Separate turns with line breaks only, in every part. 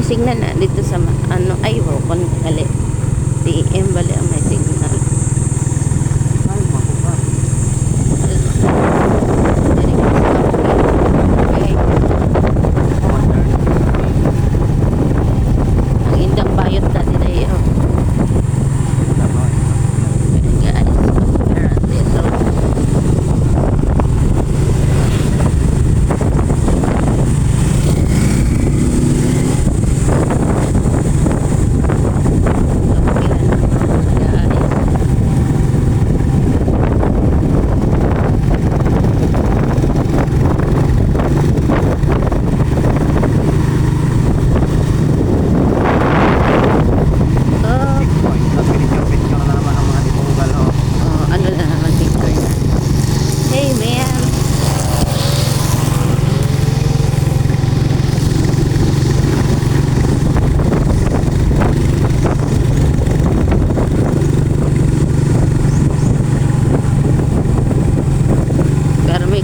signal na dito sa ano ay broken gali. DM bali ang may signal.
Ay, makuha.
Okay. Ang indang bayot dati tayo. Guys, dito.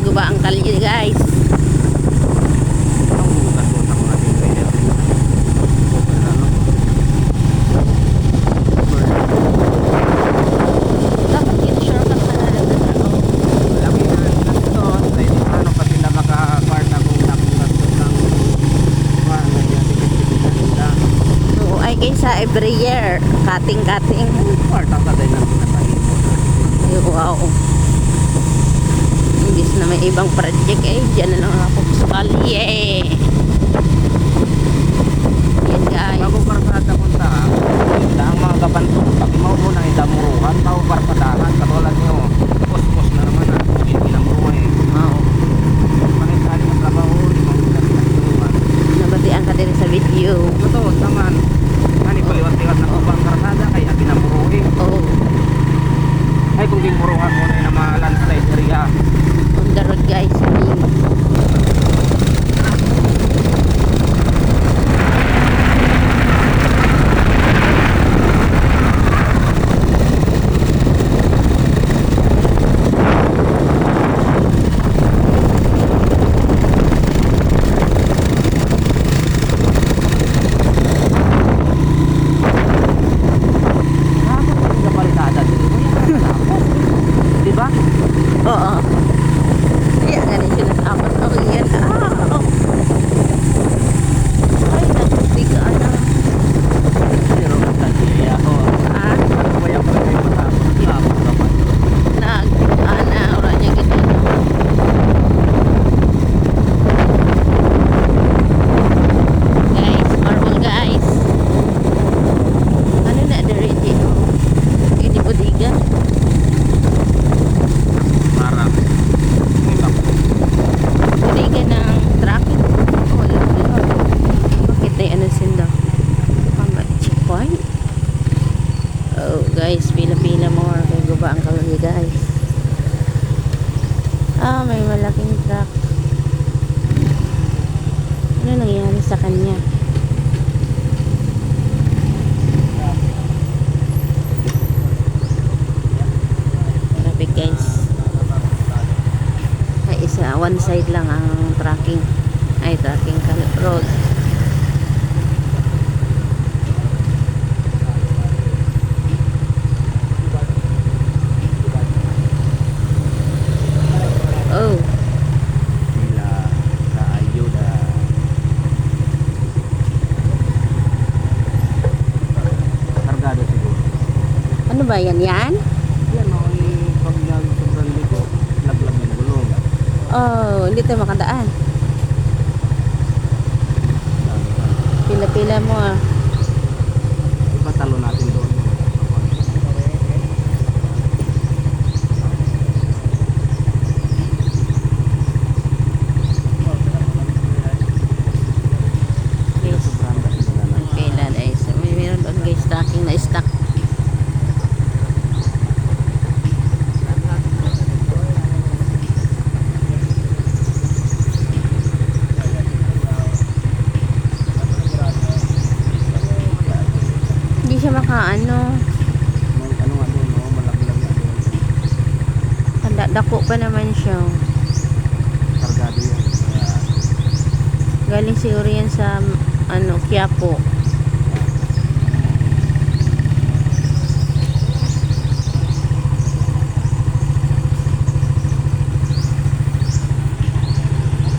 Guba ang kalye guys. Dapat yun sure ka na oo ay kaysa every year cutting wow. Imbis na may ibang project dyan na lang ako sa kalye. Yan guys.
Bago para punta ang mga kabantung pag maubo na idamuruhan tao para padahan katulad nyo pos na naman inamuruhan
Wow.
panitali ng trabaho
Nabatian ka din sa video.
totoo naman paliwat-liwat na kubang karsada kaya pinamuruhin ay kung gimuruhan mo na yung mga landslide area
On the road guys.
diba?
Oo. Kaya nga rin siya nasabot ako yan. Ay, nagtigaan na.
Pero tagli ako kaya pala kayo matapos
Nagtigaan na. Orang niya kita. Guys, marble guys. Ano na, direct yun? Ini budiga.
parang
Budiga ng traffic. Oh, yun. Bakit ay ano sinda? Checkpoint? Oh, guys, pila-pila more. Kaya guba ang kalye, guys. May malaking truck. Ano nangyari sa kanya? Traffic, guys. Ay, one side lang ang tracking. Ay, tracking road. Oh,
nila sa ayuda kargado siguro
ano ba yan? Yan?
yan o pag sobrang ligo laglag ng gulong
Oh, hindi tayo makadaan. Pila-pila mo
iba talo natin doon
Pila guys. Meron doon guys stocking na stock. Hindi siya makaano.
may ano nga doon malaglag na doon
Dako pa naman siya.
kargado yan kaya
Galing siguro yan sa ano, Quiapo.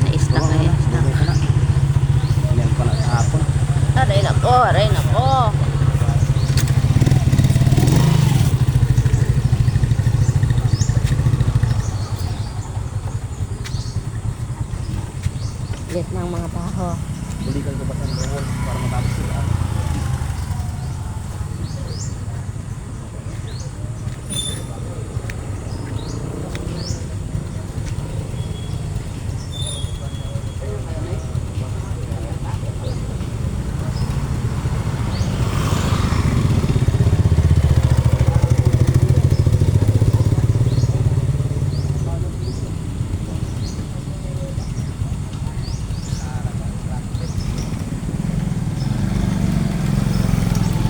Na-stuck na yan.
Yan pala sa hapon.
Aray nako, aray nako. Lit ng mga taho.
Balikan ko ba sa roll para matapos sila.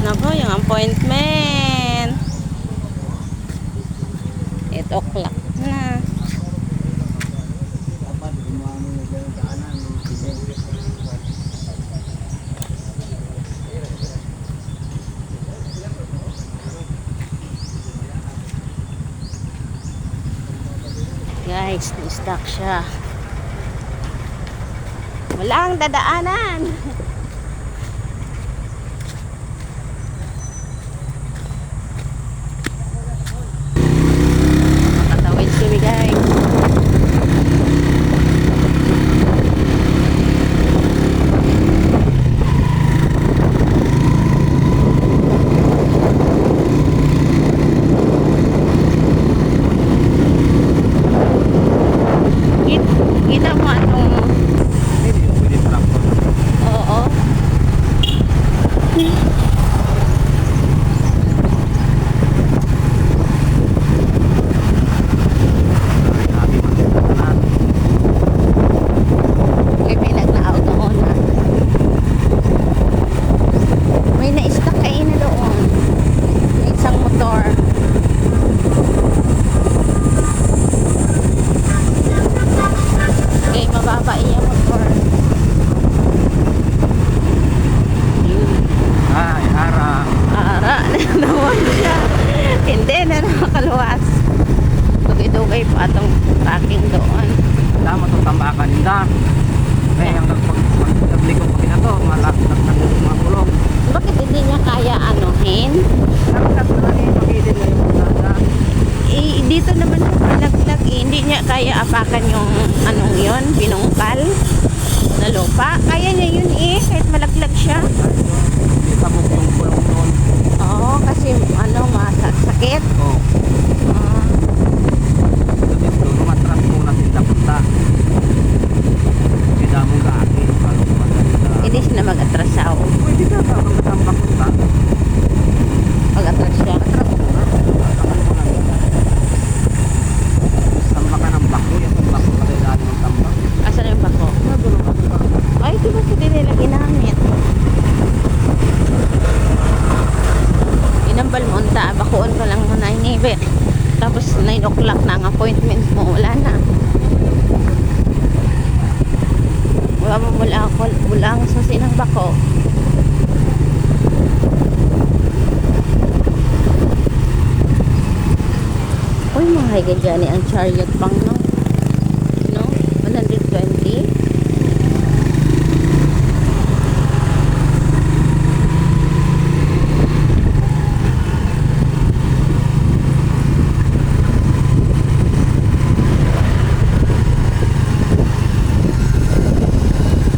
Nako, yung appointment. 8 o'clock na. Guys, na-stuck siya. Walang dadaanan. Tatawid kami, guys. Kita mo anong...
Hindi yung pwede tractor.
Oo.
Happy man.
May pinagnaaw doon ha. May na-stuck kayo na doon. May isang motor. Okay, mababa iya motor. Yun.
Ay, harap.
Ara na naman siya. Hindi na nakakaluwas. Dugay-dugay pa itong tracking doon.
Tama itong tambakan nila. Eh, ang naglikod pa kina to, malaktak na mga kulong.
Bakit hindi niya kaya anuhin?
Nakakak na rin, makilin na yung dada.
Eh, dito naman sa palaglag eh, hindi niya kaya apakan yung anong yon, binungkal na lupa. Kaya niya yun eh, kahit malaglag siya.
Sabog yung kulong doon.
Oo, kasi ano, masakit.
Oh, dito, lumatras muna sila punta. Kaya mong gaaki.
Hindi siya na mag-atrasaw.
Pwede ka ba magtambak punta?
Mag-atras siya.
Tambak ka ng bako. Yung bako ka rin dahil ng tambak.
Asan yung bako?
Nagulo ka ng bako.
Ay, di ba hindi nila ginamit? Inambal mo unta, bakuon ka lang muna inibi. Tapos 9 o'clock na ang appointment mo, wala na. Wala mo wala ang susi ng bako. Uy, mga higa dyan ang chariot pang no? No? 120?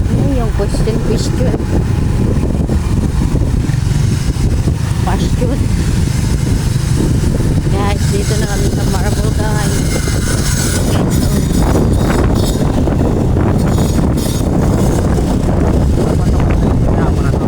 Ano yung question? Guys, dito na kami sa Marble, guys.
Ako na to.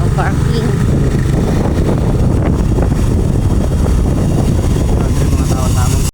O parking.